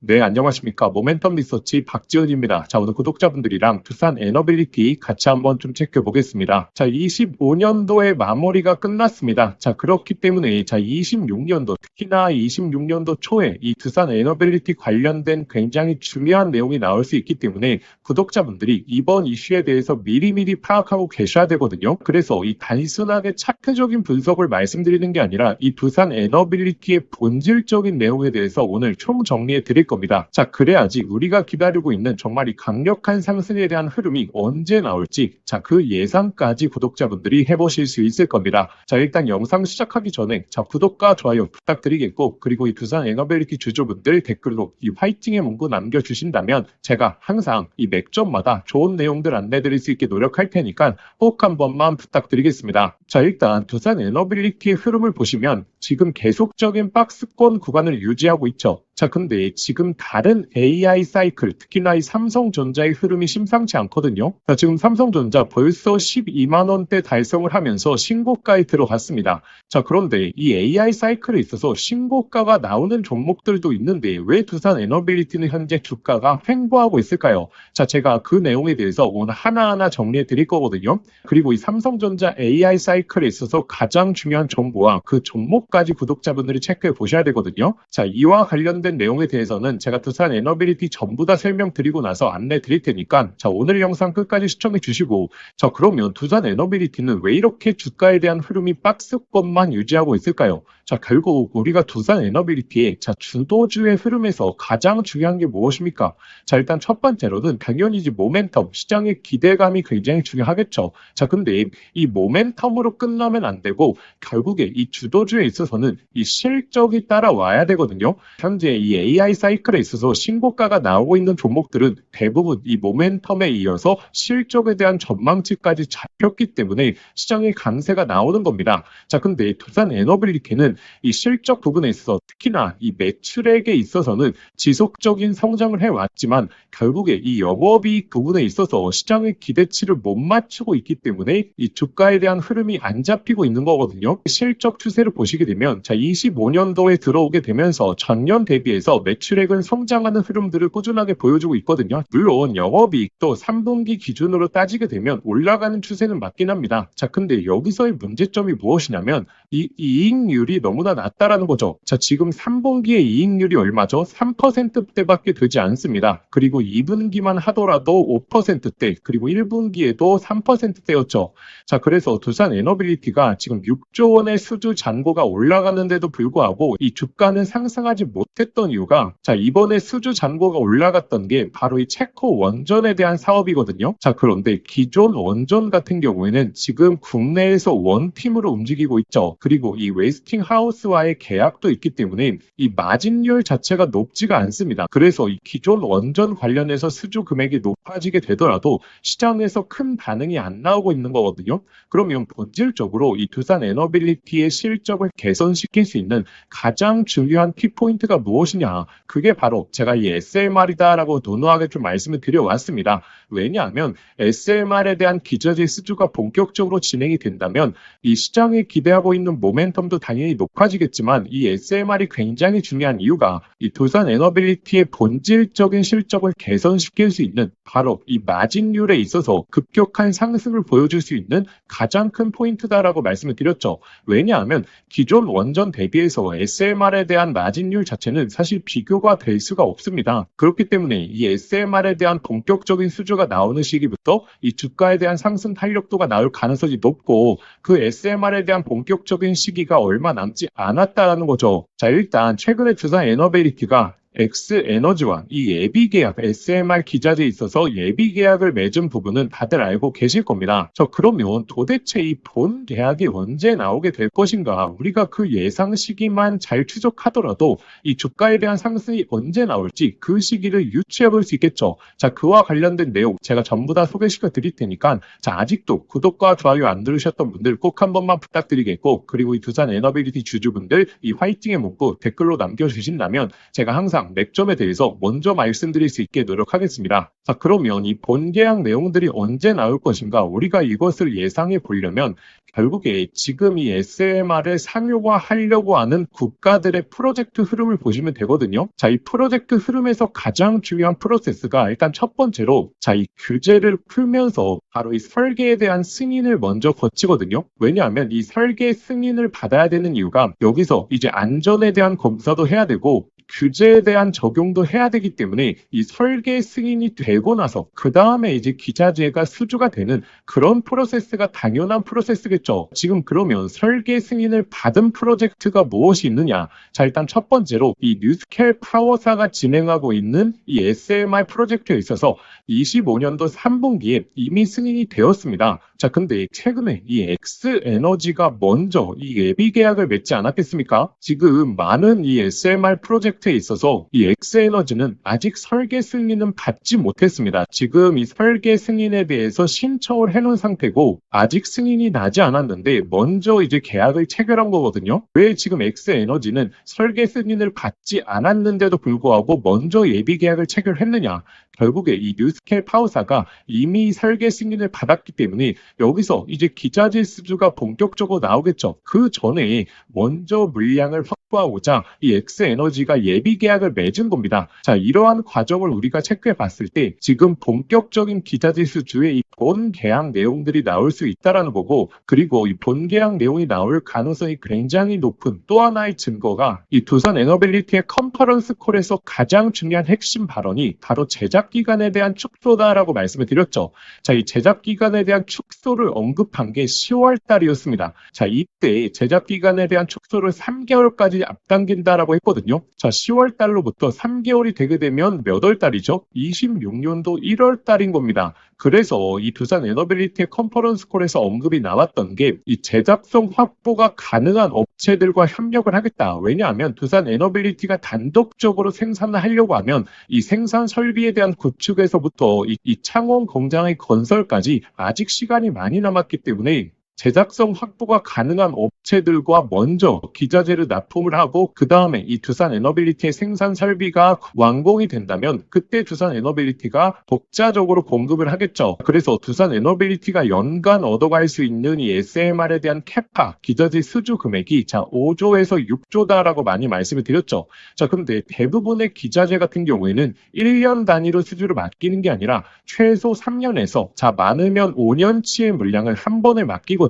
네, 안녕하십니까. 모멘텀 리서치 박지훈입니다. 자, 오늘 구독자분들이랑 두산 에너빌리티 같이 한번 좀 체크해 보겠습니다. 자, 25년도의 마무리가 끝났습니다. 자, 그렇기 때문에 26년도, 특히나 26년도 초에 이 두산 에너빌리티 관련된 굉장히 중요한 내용이 나올 수 있기 때문에 구독자분들이 이번 이슈에 대해서 미리미리 파악하고 계셔야 되거든요. 그래서 이 단순하게 차트적인 분석을 말씀드리는 게 아니라 이 두산 에너빌리티의 본질적인 내용에 대해서 오늘 총 정리해 드릴 겁니다. 자, 그래야지 우리가 기다리고 있는 정말 이 강력한 상승에 대한 흐름이 언제 나올지, 자, 그 예상까지 구독자분들이 해보실 수 있을 겁니다. 자, 일단 영상 시작하기 전에 구독과 좋아요 부탁드리겠고, 그리고 이 두산 에너빌리티 주주분들 댓글로 이 화이팅의 문구 남겨주신다면 제가 항상 이 맥점마다 좋은 내용들 안내드릴 수 있게 노력할 테니까 꼭 한 번만 부탁드리겠습니다. 자, 일단 두산 에너빌리티의 흐름을 보시면 지금 계속적인 박스권 구간을 유지하고 있죠. 자, 근데 지금 다른 AI 사이클, 특히나 이 삼성전자의 흐름이 심상치 않거든요. 자, 지금 삼성전자 벌써 12만 원대 달성을 하면서 신고가에 들어갔습니다. 자, 그런데 이 AI 사이클에 있어서 신고가가 나오는 종목들도 있는데 왜 두산 에너빌리티는 현재 주가가 횡보하고 있을까요? 자, 제가 그 내용에 대해서 오늘 하나하나 정리해 드릴 거거든요. 그리고 이 삼성전자 AI 사이클에 있어서 가장 중요한 정보와 그 종목까지 구독자분들이 체크해 보셔야 되거든요. 자, 이와 관련된 내용에 대해서는 제가 두산 에너빌리티 전부 다 설명드리고 나서 안내 드릴 테니까 자, 오늘 영상 끝까지 시청해 주시고, 자, 그러면 두산 에너빌리티는 왜 이렇게 주가에 대한 흐름이 박스권만 유지하고 있을까요? 자, 결국 우리가 두산 에너빌리티의 주도주의 흐름에서 가장 중요한 게 무엇입니까? 자, 일단 첫 번째로는 당연히 모멘텀, 시장의 기대감이 굉장히 중요하겠죠. 자, 근데 이 모멘텀으로 끝나면 안 되고 결국에 이 주도주에 있어서는 이 실적이 따라와야 되거든요. 현재 이 AI 사이클에 있어서 신고가가 나오고 있는 종목들은 대부분 이 모멘텀에 이어서 실적에 대한 전망치까지 잡혔기 때문에 시장의 강세가 나오는 겁니다. 자, 근데 두산 에너빌리티는 이 실적 부분에 있어서 특히나 이 매출액에 있어서는 지속적인 성장을 해왔지만 결국에 이 영업이익 부분에 있어서 시장의 기대치를 못 맞추고 있기 때문에 이 주가에 대한 흐름이 안 잡히고 있는 거거든요. 실적 추세를 보시게 되면 25년도에 들어오게 되면서 전년 대비해서 매출액은 성장하는 흐름들을 꾸준하게 보여주고 있거든요. 물론 영업이익도 3분기 기준으로 따지게 되면 올라가는 추세는 맞긴 합니다. 자, 근데 여기서의 문제점이 무엇이냐면 이 이익률이 너무나 낮다라는 거죠. 자, 지금 3분기의 이익률이 얼마죠? 3%대밖에 되지 않습니다. 그리고 2분기만 하더라도 5%대, 그리고 1분기에도 3%대였죠. 자, 그래서 두산 에너빌리티가 지금 6조 원의 수주 잔고가 올라가는데도 불구하고 이 주가는 상승하지 못했던 이유가, 자, 이번에 수주 잔고가 올라갔던 게 바로 이 체코 원전에 대한 사업이거든요. 자, 그런데 기존 원전 같은 경우에는 지금 국내에서 원팀으로 움직이고 있죠. 그리고 이 웨스팅하우스와의 계약도 있기 때문에 이 마진율 자체가 높지가 않습니다. 그래서 이 기존 원전 관련해서 수주 금액이 높아지게 되더라도 시장에서 큰 반응이 안 나오고 있는 거거든요. 그러면 본질적으로 이 두산 에너빌리티의 실적을 개선시킬 수 있는 가장 중요한 키포인트가 무엇이냐, 그게 바로 제가 이 SMR이다라고 논하게 좀 말씀을 드려왔습니다. 왜냐하면 SMR에 대한 기저질 수주가 본격적으로 진행이 된다면 이 시장이 기대하고 있는 모멘텀도 당연히 높아지겠지만 이 SMR이 굉장히 중요한 이유가 이 두산 에너빌리티의 본질적인 실적을 개선시킬 수 있는 바로 이 마진율에 있어서 급격한 상승을 보여줄 수 있는 가장 큰 포인트다라고 말씀을 드렸죠. 왜냐하면 기존 원전 대비해서 SMR에 대한 마진율 자체는 사실 비교가 될 수가 없습니다. 그렇기 때문에 이 SMR에 대한 본격적인 수주가 나오는 시기부터 이 주가에 대한 상승 탄력도가 나올 가능성이 높고, 그 SMR에 대한 본격적인 시기가 얼마 남지 않았다라는 거죠. 자, 일단 최근에 두산 에너빌리티가 X에너지와 이 예비 계약, SMR 기자재에 있어서 예비 계약을 맺은 부분은 다들 알고 계실 겁니다. 그러면 도대체 이 본 계약이 언제 나오게 될 것인가? 우리가 그 예상 시기만 잘 추적하더라도 이 주가에 대한 상승이 언제 나올지 그 시기를 유추해 볼 수 있겠죠. 자, 그와 관련된 내용 제가 전부 다 소개시켜 드릴 테니까, 자, 아직도 구독과 좋아요 안 누르셨던 분들 꼭 한 번만 부탁드리겠고, 그리고 이 두산 에너빌리티 주주분들 이 화이팅의 문구 댓글로 남겨주신다면 제가 항상 항상 맥점에 대해서 먼저 말씀드릴 수 있게 노력하겠습니다. 자, 그러면 이 본 계약 내용들이 언제 나올 것인가? 우리가 이것을 예상해 보려면 결국에 지금 이 SMR을 상용화하려고 하는 국가들의 프로젝트 흐름을 보시면 되거든요. 자, 이 프로젝트 흐름에서 가장 중요한 프로세스가 일단 첫 번째로 자, 이 규제를 풀면서 바로 이 설계에 대한 승인을 먼저 거치거든요. 왜냐하면 이 설계 승인을 받아야 되는 이유가 여기서 이제 안전에 대한 검사도 해야 되고 규제에 대한 적용도 해야 되기 때문에 이 설계 승인이 되고 나서 그 다음에 이제 기자재가 수주가 되는 그런 프로세스가 당연한 프로세스겠죠. 지금 그러면 설계 승인을 받은 프로젝트가 무엇이 있느냐? 자, 일단 첫 번째로 이 뉴스켈 파워사가 진행하고 있는 이 SMR 프로젝트에 있어서 25년도 3분기에 이미 승인이 되었습니다. 자, 근데 최근에 이 X에너지가 먼저 이 예비 계약을 맺지 않았겠습니까? 지금 많은 이 SMR 프로젝트에 있어서 이 X에너지는 아직 설계 승인은 받지 못했습니다. 지금 이 설계 승인에 대해서 신청을 해놓은 상태고 아직 승인이 나지 않았는데 먼저 이제 계약을 체결한 거거든요. 왜 지금 X에너지는 설계 승인을 받지 않았는데도 불구하고 먼저 예비 계약을 체결했느냐? 결국에 이 뉴스켈 파워사가 이미 설계 승인을 받았기 때문에 여기서 이제 기자재 수주가 본격적으로 나오겠죠. 그 전에 먼저 물량을 확보하고자 이 X에너지가 예비 계약을 맺은 겁니다. 자, 이러한 과정을 우리가 체크해 봤을 때 지금 본격적인 기자재 수주의 이 본 계약 내용들이 나올 수 있다라는 거고, 그리고 이 본 계약 내용이 나올 가능성이 굉장히 높은 또 하나의 증거가 이 두산 에너빌리티의 컨퍼런스 콜에서 가장 중요한 핵심 발언이 바로 제작 기간에 대한 축소다라고 말씀을 드렸죠. 자, 이 제작 기간에 대한 축소를 언급한 게 10월 달이었습니다. 자, 이때 제작 기간에 대한 축소를 3개월까지 앞당긴다라고 했거든요. 자, 10월 달로부터 3개월이 되게 되면 몇 월 달이죠? 26년도 1월 달인 겁니다. 그래서 이 두산 에너빌리티의 컨퍼런스 콜에서 언급이 나왔던 게 이 제작성 확보가 가능한 업체들과 협력을 하겠다. 왜냐하면 두산 에너빌리티가 단독적으로 생산을 하려고 하면 이 생산 설비에 대한 구축에서부터 이 창원 공장의 건설까지 아직 시간이 많이 남았기 때문에 제작성 확보가 가능한 업체들과 먼저 기자재를 납품을 하고 그 다음에 이 두산 에너빌리티의 생산 설비가 완공이 된다면 그때 두산 에너빌리티가 독자적으로 공급을 하겠죠. 그래서 두산 에너빌리티가 연간 얻어갈 수 있는 이 SMR에 대한 캐파, 기자재 수주 금액이 자 5조에서 6조다라고 많이 말씀을 드렸죠. 자, 그런데 대부분의 기자재 같은 경우에는 1년 단위로 수주를 맡기는 게 아니라 최소 3년에서 자 많으면 5년치의 물량을 한 번에 맡기거든요.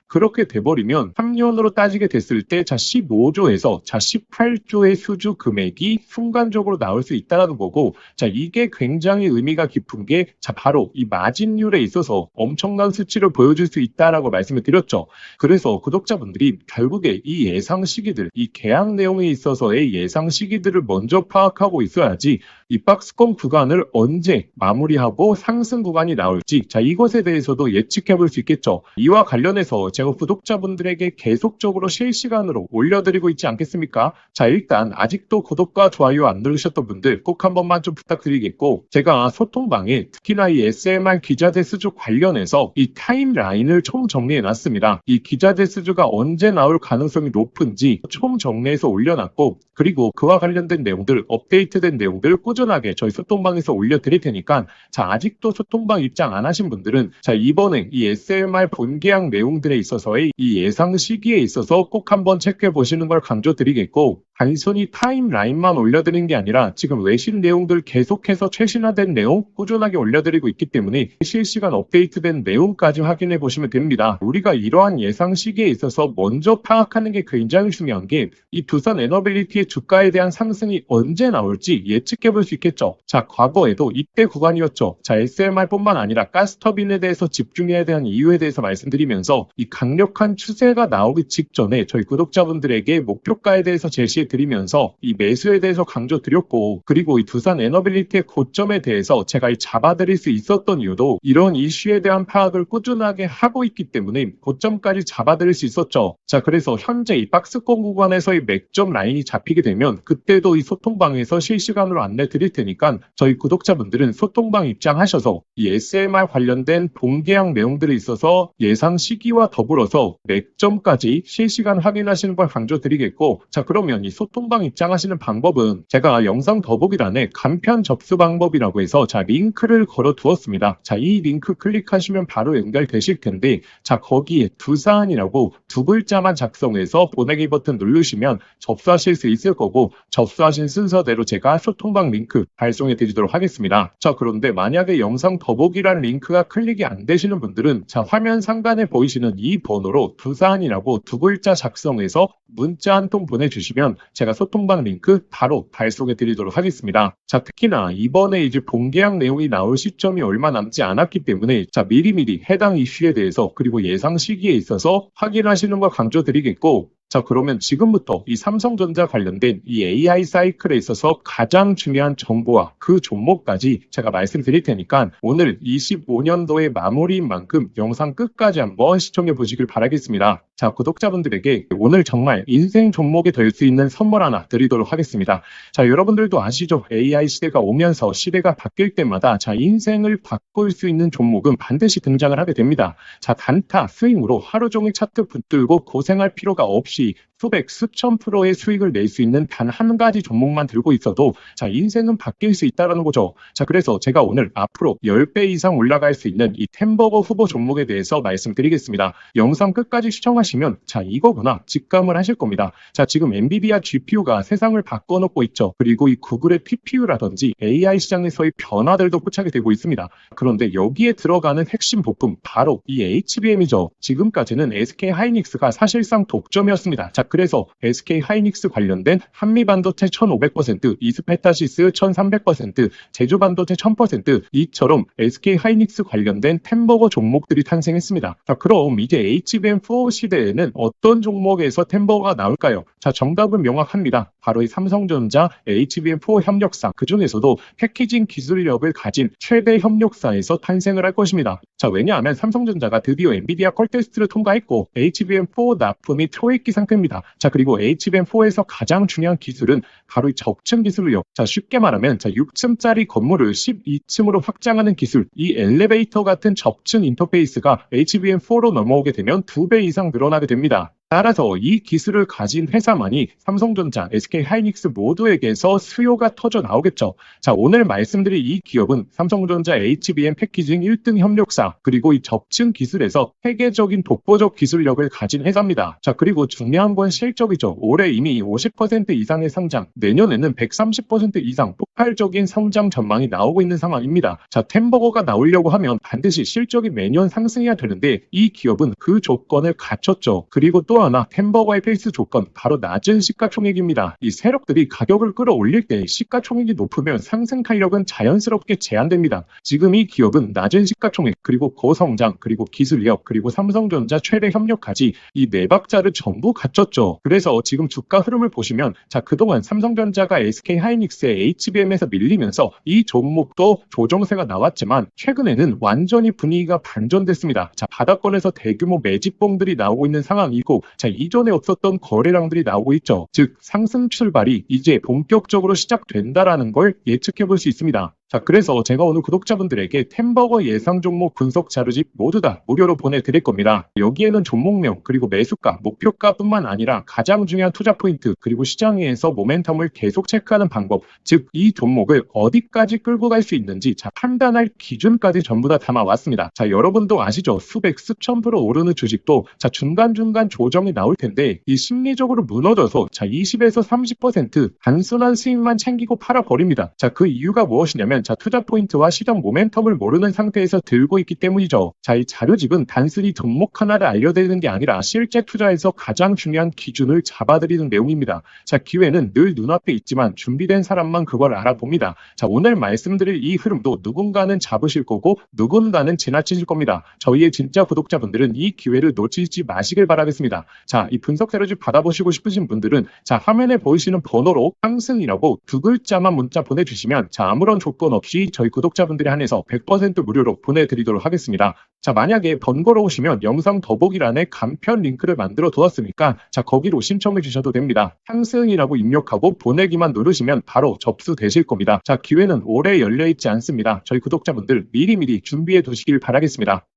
그렇게 돼버리면 3년으로 따지게 됐을 때 자 15조에서 자 18조의 수주 금액이 순간적으로 나올 수 있다는 거고, 자 이게 굉장히 의미가 깊은 게 자 바로 이 마진율에 있어서 엄청난 수치를 보여줄 수 있다라고 말씀을 드렸죠. 그래서 구독자분들이 결국에 이 예상 시기들, 이 계약 내용에 있어서의 예상 시기들을 먼저 파악하고 있어야지 이 박스권 구간을 언제 마무리하고 상승 구간이 나올지 자 이것에 대해서도 예측해 볼 수 있겠죠. 이와 관련해서 제가 구독자분들에게 계속적으로 실시간으로 올려드리고 있지 않겠습니까? 자, 일단 아직도 구독과 좋아요 안 누르셨던 분들 꼭 한 번만 좀 부탁드리겠고, 제가 소통방에 특히나 이 SMR 기자재 수주 관련해서 이 타임라인을 총 정리해 놨습니다. 이 기자재 수주가 언제 나올 가능성이 높은지 총 정리해서 올려놨고, 그리고 그와 관련된 내용들, 업데이트된 내용들 꾸준하게 저희 소통방에서 올려드릴 테니까 자 아직도 소통방 입장 안 하신 분들은 자 이번에 이 SMR 본계약 내용들에 있어서의 이 예상 시기에 있어서 꼭 한번 체크해 보시는 걸 강조드리겠고, 단순히 타임라인만 올려드리는 게 아니라 지금 외신 내용들 계속해서 최신화된 내용 꾸준하게 올려드리고 있기 때문에 실시간 업데이트된 내용까지 확인해 보시면 됩니다. 우리가 이러한 예상 시기에 있어서 먼저 파악하는 게 굉장히 중요한 게 이 두산 에너빌리티의 주가에 대한 상승이 언제 나올지 예측해 볼 수 있겠죠. 자, 과거에도 이때 구간이었죠. 자, SMR뿐만 아니라 가스터빈에 대해서 집중해야 되는 이유에 대해서 말씀드리면서 이 강력한 추세가 나오기 직전에 저희 구독자분들에게 목표가에 대해서 제시해 드리면서 이 매수에 대해서 강조드렸고, 그리고 이 두산 에너빌리티의 고점에 대해서 제가 잡아드릴 수 있었던 이유도 이런 이슈에 대한 파악을 꾸준하게 하고 있기 때문에 고점까지 잡아드릴 수 있었죠. 자, 그래서 현재 이 박스권 구간에서의 맥점 라인이 잡히게 되면 그때도 이 소통방에서 실시간으로 안내 드릴 테니까 저희 구독자분들은 소통방 입장하셔서 이 SMR 관련된 본계약 내용들에 있어서 예상 시기와 더불어서 맥점까지 실시간 확인하시는 걸 강조드리겠고, 자 그러면 이 소통방 입장하시는 방법은 제가 영상 더보기란에 간편 접수 방법이라고 해서 링크를 걸어 두었습니다. 이 링크 클릭하시면 바로 연결되실 텐데 거기에 두산이라고 두 글자만 작성해서 보내기 버튼 누르시면 접수하실 수 있을 거고, 접수하신 순서대로 제가 소통방 링크 발송해 드리도록 하겠습니다. 그런데 만약에 영상 더보기란 링크가 클릭이 안 되시는 분들은 화면 상단에 보이시는 이 번호로 두산이라고 두 글자 작성해서 문자 한 통 보내주시면 제가 소통방 링크 바로 발송해 드리도록 하겠습니다. 특히나 이번에 이제 본계약 내용이 나올 시점이 얼마 남지 않았기 때문에 미리미리 해당 이슈에 대해서 그리고 예상 시기에 있어서 확인하시는 걸 강조드리겠고, 그러면 지금부터 이 삼성전자 관련된 이 AI 사이클에 있어서 가장 중요한 정보와 그 종목까지 제가 말씀드릴 테니까 오늘 25년도의 마무리인 만큼 영상 끝까지 한번 시청해 보시길 바라겠습니다. 구독자분들에게 오늘 정말 인생 종목이 될 수 있는 선물 하나 드리도록 하겠습니다. 여러분들도 아시죠? AI 시대가 오면서 시대가 바뀔 때마다 인생을 바꿀 수 있는 종목은 반드시 등장을 하게 됩니다. 단타 스윙으로 하루 종일 차트 붙들고 고생할 필요가 없이 수백, 수천 프로의 수익을 낼 수 있는 단 한 가지 종목만 들고 있어도 인생은 바뀔 수 있다는 거죠. 그래서 제가 오늘 앞으로 10배 이상 올라갈 수 있는 이 템버거 후보 종목에 대해서 말씀드리겠습니다. 영상 끝까지 시청하시면 이거구나 직감을 하실 겁니다. 지금 엔비디아 GPU가 세상을 바꿔놓고 있죠. 그리고 이 구글의 TPU라든지 AI 시장에서의 변화들도 포착이 되고 있습니다. 그런데 여기에 들어가는 핵심 부품 바로 이 HBM이죠. 지금까지는 SK하이닉스가 사실상 독점이었습니다. 그래서 SK하이닉스 관련된 한미반도체 1500%, 이스페타시스 1300%, 제주반도체 1000% 이처럼 SK하이닉스 관련된 템버거 종목들이 탄생했습니다. 그럼 이제 HBM4 시대에는 어떤 종목에서 템버거가 나올까요? 정답은 명확합니다. 바로 이 삼성전자 HBM4 협력사, 그 중에서도 패키징 기술력을 가진 최대 협력사에서 탄생을 할 것입니다. 왜냐하면 삼성전자가 드디어 엔비디아 콜 테스트를 통과했고 HBM4 납품이 초읽기 상태입니다. 그리고 HBM4에서 가장 중요한 기술은 바로 이 적층 기술이요. 쉽게 말하면 6층짜리 건물을 12층으로 확장하는 기술, 이 엘리베이터 같은 적층 인터페이스가 HBM4로 넘어오게 되면 2배 이상 늘어나게 됩니다. 따라서 이 기술을 가진 회사만이 삼성전자, SK하이닉스 모두에게서 수요가 터져 나오겠죠. 오늘 말씀드릴 이 기업은 삼성전자 HBM 패키징 1등 협력사, 그리고 이 적층 기술에서 세계적인 독보적 기술력을 가진 회사입니다. 그리고 중요한 건 실적이죠. 올해 이미 50% 이상의 성장, 내년에는 130% 이상 폭발적인 성장 전망이 나오고 있는 상황입니다. 템버거가 나오려고 하면 반드시 실적이 매년 상승해야 되는데 이 기업은 그 조건을 갖췄죠. 그리고 또 하나 템버거의 필수 조건, 바로 낮은 시가총액입니다. 이 세력들이 가격을 끌어올릴 때 시가총액이 높으면 상승 탄력은 자연스럽게 제한됩니다. 지금 이 기업은 낮은 시가총액, 그리고 고성장, 그리고 기술력, 그리고 삼성전자 최대 협력까지 이 네 박자를 전부 갖췄죠. 그래서 지금 주가 흐름을 보시면 그동안 삼성전자가 SK하이닉스의 HBM에서 밀리면서 이 종목도 조정세가 나왔지만 최근에는 완전히 분위기가 반전됐습니다. 바닥권에서 대규모 매집봉들이 나오고 있는 상황이고 이전에 없었던 거래량들이 나오고 있죠. 즉 상승 출발이 이제 본격적으로 시작된다라는 걸 예측해 볼 수 있습니다. 그래서 제가 오늘 구독자분들에게 템버거 예상 종목 분석 자료집 모두 다 무료로 보내드릴 겁니다. 여기에는 종목명, 그리고 매수가, 목표가뿐만 아니라 가장 중요한 투자 포인트, 그리고 시장에서 모멘텀을 계속 체크하는 방법, 즉 이 종목을 어디까지 끌고 갈 수 있는지 판단할 기준까지 전부 다 담아왔습니다. 여러분도 아시죠? 수백, 수천 프로 오르는 주식도 중간중간 조정이 나올 텐데 이 심리적으로 무너져서 20에서 30% 단순한 수익만 챙기고 팔아버립니다. 그 이유가 무엇이냐면 투자 포인트와 시장 모멘텀을 모르는 상태에서 들고 있기 때문이죠. 이 자료집은 단순히 종목 하나를 알려드리는 게 아니라 실제 투자에서 가장 중요한 기준을 잡아드리는 내용입니다. 기회는 늘 눈앞에 있지만 준비된 사람만 그걸 알아봅니다. 오늘 말씀드릴 이 흐름도 누군가는 잡으실 거고 누군가는 지나치실 겁니다. 저희의 진짜 구독자분들은 이 기회를 놓치지 마시길 바라겠습니다. 이 분석 자료집 받아보시고 싶으신 분들은 화면에 보이시는 번호로 상승이라고 두 글자만 문자 보내주시면 아무런 조건 없이 저희 구독자분들에 한해서 100% 무료로 보내드리도록 하겠습니다. 만약에 번거로우시면 영상 더보기란에 간편 링크를 만들어 두었으니까 거기로 신청해 주셔도 됩니다. 상승이라고 입력하고 보내기만 누르시면 바로 접수되실 겁니다. 기회는 오래 열려있지 않습니다. 저희 구독자분들 미리미리 준비해 두시길 바라겠습니다.